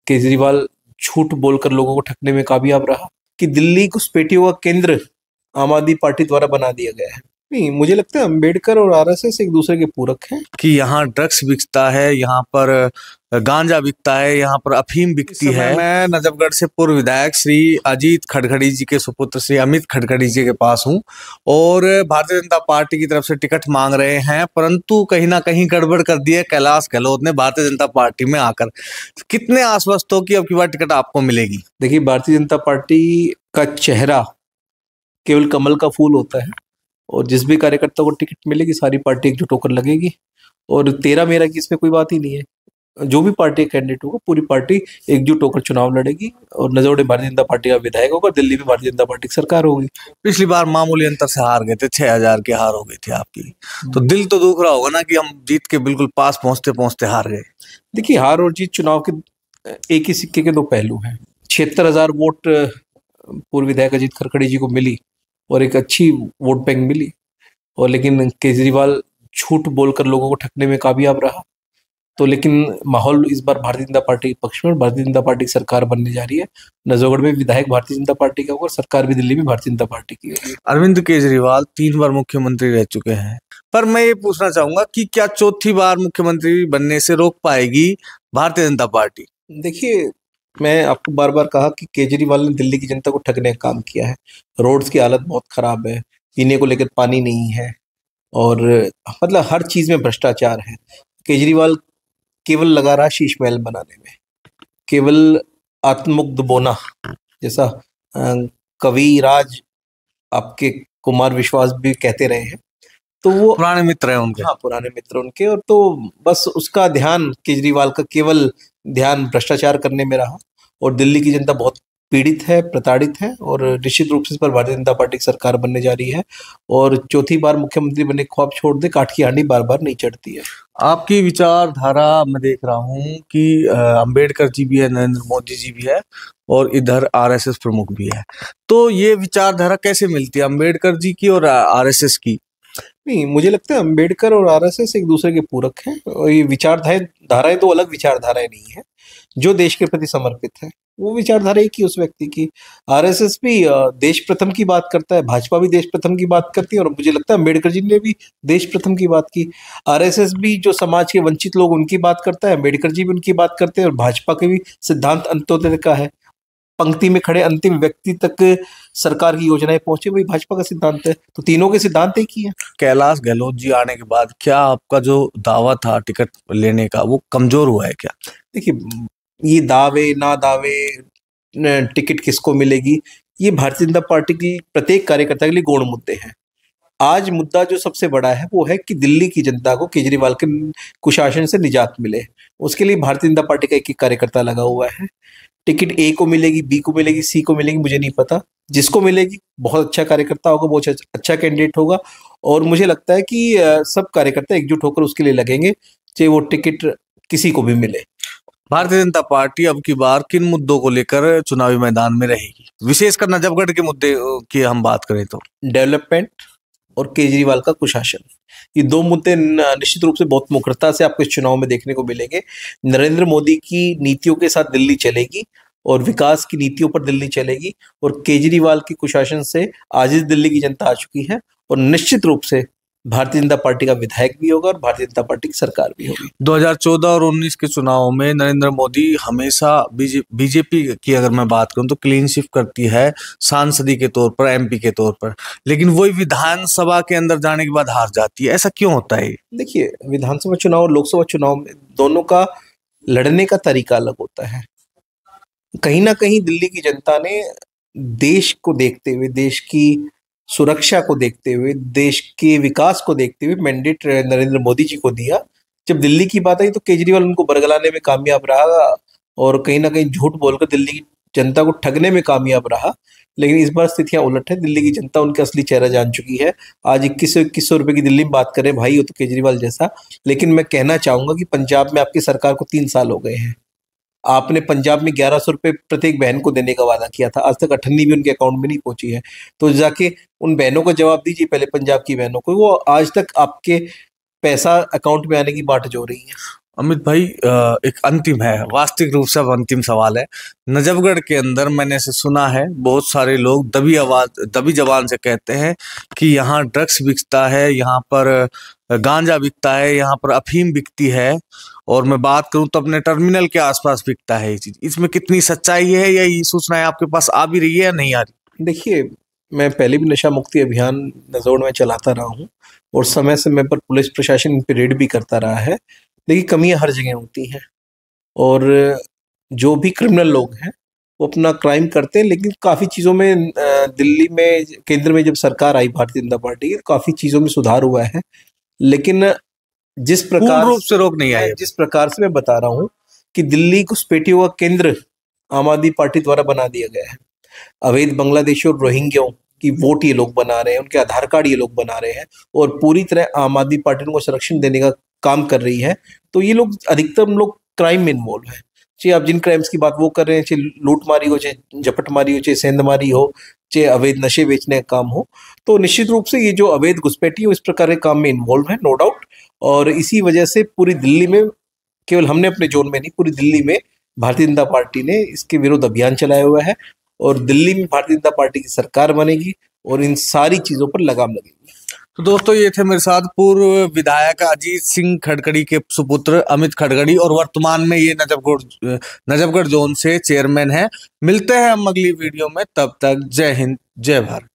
केजरीवाल झूठ बोलकर लोगों को ठगने में कामयाब रहा कि दिल्ली घुसपैठियों का केंद्र आम आदमी पार्टी द्वारा बना दिया गया है। नहीं, मुझे लगता है अंबेडकर और आरएसएस एक दूसरे के पूरक हैं कि यहाँ ड्रग्स बिकता है, यहाँ पर गांजा बिकता है, यहाँ पर अफीम बिकती है। मैं नजफगढ़ से पूर्व विधायक श्री अजीत खड़खड़ी जी के सुपुत्र श्री अमित खड़खड़ी जी के पास हूँ और भारतीय जनता पार्टी की तरफ से टिकट मांग रहे हैं, परंतु कहीं ना कहीं गड़बड़ कर दी है कैलाश गहलोत ने भारतीय जनता पार्टी में आकर। कितने आश्वस्त हो कि अब की बार टिकट आपको मिलेगी? देखिए, भारतीय जनता पार्टी का चेहरा केवल कमल का फूल होता है और जिस भी कार्यकर्ता को टिकट मिलेगी सारी पार्टी एकजुट होकर लगेगी और तेरा मेरा की इसमें कोई बात ही नहीं है। जो भी पार्टी कैंडिडेट होगा पूरी पार्टी एकजुट होकर चुनाव लड़ेगी और नजोड़े भारतीय जनता पार्टी का विधायक होगा, दिल्ली में भारतीय जनता पार्टी की सरकार होगी। पिछली बार मामूली अंतर से हार गए थे, 6000 की हार हो गई थी आपकी, तो दिल तो दुख रहा होगा ना कि हम जीत के बिल्कुल पास पहुंचते पहुंचते हार गए। देखिए, हार और जीत चुनाव के एक ही सिक्के के दो पहलू हैं। 76,000 वोट पूर्व विधायक अजीत खड़खड़ी जी को मिली और एक अच्छी वोट बैंक मिली और लेकिन केजरीवाल झूठ बोलकर लोगों को ठगने में कामयाब रहा। तो लेकिन माहौल इस बार भारतीय जनता पार्टी के पक्ष में, भारतीय जनता पार्टी की सरकार बनने जा रही है। नजफगढ़ में विधायक भारतीय जनता पार्टी का होगा, सरकार भी दिल्ली में भारतीय जनता पार्टी की होगी। अरविंद केजरीवाल 3 बार मुख्यमंत्री रह चुके हैं, पर मैं ये पूछना चाहूंगा कि क्या चौथी बार मुख्यमंत्री बनने से रोक पाएगी भारतीय जनता पार्टी? देखिए, मैं आपको बार बार कहा कि केजरीवाल ने दिल्ली की जनता को ठगने का काम किया है। रोड्स की हालत बहुत खराब है, पीने को लेकर पानी नहीं है और मतलब हर चीज में भ्रष्टाचार है। केजरीवाल केवल लगा रहा शीश महल बनाने में, केवल आत्ममुग्ध बोना जैसा कवि राज आपके कुमार विश्वास भी कहते रहे हैं, तो वो पुराने मित्र हैं उनके। हाँ, पुराने मित्र उनके। और तो बस उसका ध्यान, केजरीवाल का केवल ध्यान भ्रष्टाचार करने में रहा और दिल्ली की जनता बहुत पीड़ित है, प्रताड़ित है और निश्चित रूप से इस पर भारतीय जनता पार्टी की सरकार बनने जा रही है और चौथी बार मुख्यमंत्री बनने का ख्वाब छोड़ दे, काठ की हांडी बार बार नहीं चढ़ती है। आपकी विचारधारा मैं देख रहा हूँ कि अंबेडकर जी भी है, नरेंद्र मोदी जी भी है और इधर आरएसएस प्रमुख भी है, तो ये विचारधारा कैसे मिलती है अंबेडकर जी की और आरएसएस की? नहीं, मुझे लगता है अंबेडकर और आरएसएस एक दूसरे के पूरक हैं और ये विचारधाराएं दो अलग विचारधाराएं नहीं है। जो देश के प्रति समर्पित है वो विचारधारा एक ही उस व्यक्ति की। आरएसएस भी देश प्रथम की बात करता है, भाजपा भी देश प्रथम की बात करती है और मुझे लगता है अंबेडकर जी ने भी देश प्रथम की बात की। आरएसएस भी जो समाज के वंचित लोग उनकी बात करता है, अंबेडकर जी भी उनकी बात करते हैं और भाजपा के भी सिद्धांत अंत्योदय का है। पंक्ति में खड़े अंतिम व्यक्ति तक सरकार की योजनाएं पहुंचे, वही भाजपा का सिद्धांत है। तो तीनों के सिद्धांत एक ही है। कैलाश गहलोत जी आने के बाद क्या आपका जो दावा था टिकट लेने का वो कमजोर हुआ है क्या? देखिए, ये दावे ना दावे, टिकट किसको मिलेगी, ये भारतीय जनता पार्टी की प्रत्येक कार्यकर्ता के लिए गौण मुद्दे हैं। आज मुद्दा जो सबसे बड़ा है वो है कि दिल्ली की जनता को केजरीवाल के कुशासन से निजात मिले। उसके लिए भारतीय जनता पार्टी का एक एक कार्यकर्ता लगा हुआ है। टिकट ए को मिलेगी, बी को मिलेगी, सी को मिलेगी, मुझे नहीं पता। जिसको मिलेगी बहुत अच्छा कार्यकर्ता होगा, बहुत अच्छा कैंडिडेट होगा और मुझे लगता है कि सब कार्यकर्ता एकजुट होकर उसके लिए लगेंगे, चाहे वो टिकट किसी को भी मिले। भारतीय जनता पार्टी अब की बार किन मुद्दों को लेकर चुनावी मैदान में रहेगी, विशेषकर नजफगढ़ के मुद्दे की हम बात करें तो? डेवलपमेंट और केजरीवाल का कुशासन, ये दो मुद्दे निश्चित रूप से बहुत मुखरता से आपको इस चुनाव में देखने को मिलेंगे। नरेंद्र मोदी की नीतियों के साथ दिल्ली चलेगी और विकास की नीतियों पर दिल्ली चलेगी और केजरीवाल की कुशासन से आजिज दिल्ली की जनता आ चुकी है और निश्चित रूप से भारतीय जनता पार्टी का विधायक भी होगा और भारतीय जनता पार्टी की सरकार भी होगी। 2014 और 19 के चुनाव में नरेंद्र मोदी हमेशा बीजेपी की अगर मैं बात करूं तो क्लीन स्वीप करती है सांसदी के तौर पर, एमपी के तौर पर, लेकिन वही विधानसभा के अंदर जाने के बाद हार जाती है। ऐसा क्यों होता है? देखिए, विधानसभा चुनाव और लोकसभा चुनाव में दोनों का लड़ने का तरीका अलग होता है। कहीं ना कहीं दिल्ली की जनता ने देश को देखते हुए, देश की सुरक्षा को देखते हुए, देश के विकास को देखते हुए मैंडेट नरेंद्र मोदी जी को दिया। जब दिल्ली की बात आई तो केजरीवाल उनको बरगलाने में कामयाब रहा और कहीं ना कहीं झूठ बोलकर दिल्ली की जनता को ठगने में कामयाब रहा। लेकिन इस बार स्थितियां उलट है, दिल्ली की जनता उनका असली चेहरा जान चुकी है। आज 2100 रुपए की दिल्ली में बात करें भाई, वो तो केजरीवाल जैसा। लेकिन मैं कहना चाहूंगा कि पंजाब में आपकी सरकार को 3 साल हो गए हैं। आपने पंजाब में 1100 रुपये प्रत्येक बहन को देने का वादा किया था, आज तक 98 भी उनके अकाउंट में नहीं पहुंची है। तो जाके उन बहनों को जवाब दीजिए पहले, पंजाब की बहनों को, वो आज तक आपके पैसा अकाउंट में आने की बाट जो रही है। अमित भाई, एक अंतिम है, वास्तविक रूप से अब अंतिम सवाल है। नजफगढ़ के अंदर मैंने ऐसे सुना है, बहुत सारे लोग दबी जबान से कहते हैं कि यहाँ ड्रग्स बिकता है, यहाँ पर गांजा बिकता है, यहाँ पर अफीम बिकती है, और मैं बात करूं तो अपने टर्मिनल के आसपास बिकता है ये चीज। इसमें कितनी सच्चाई है, या ये सूचनाएं आपके पास आ भी रही है या नहीं आ रही? देखिए, मैं पहले भी नशा मुक्ति अभियान नजोड़ में चलाता रहा हूँ और समय समय पर पुलिस प्रशासन इन पे रेड भी करता रहा है, लेकिन कमियां हर जगह होती हैं। और जो भी क्रिमिनल लोग हैं वो अपना क्राइम करते हैं, लेकिन काफ़ी चीज़ों में दिल्ली में केंद्र में जब सरकार आई भारतीय जनता पार्टी, काफ़ी चीज़ों में सुधार हुआ है। लेकिन जिस प्रकार रूप से रोक नहीं आई, जिस प्रकार से मैं बता रहा हूँ कि दिल्ली घुसपैठियों का केंद्र आम आदमी पार्टी द्वारा बना दिया गया है। अवैध बांग्लादेशी और रोहिंग्याओं की वोट ये लोग बना रहे हैं, उनके आधार कार्ड ये लोग बना रहे हैं, और पूरी तरह आम आदमी पार्टी उनको संरक्षण देने का काम कर रही है। तो ये लोग अधिकतर लोग क्राइम में इन्वॉल्व है, चाहे आप जिन क्राइम्स की बात वो कर रहे हैं, चाहे लूटमारी हो, चाहे झपटमारी हो, चाहे सेंधमारी हो, चाहे अवैध नशे बेचने का काम हो। तो निश्चित रूप से ये जो अवैध घुसपैठी है इस प्रकार के काम में इन्वॉल्व है, नो डाउट। और इसी वजह से पूरी दिल्ली में, केवल हमने अपने जोन में नहीं, पूरी दिल्ली में भारतीय जनता पार्टी ने इसके विरुद्ध अभियान चलाया हुआ है, और दिल्ली में भारतीय जनता पार्टी की सरकार बनेगी और इन सारी चीजों पर लगाम लगेगी। तो दोस्तों, ये थे मेरे साथ पूर्व विधायक अजीत सिंह खड़खड़ी के सुपुत्र अमित खड़खड़ी, और वर्तमान में ये नजफगढ़ जोन से चेयरमैन है। मिलते हैं हम अगली वीडियो में, तब तक जय हिंद, जय भारत।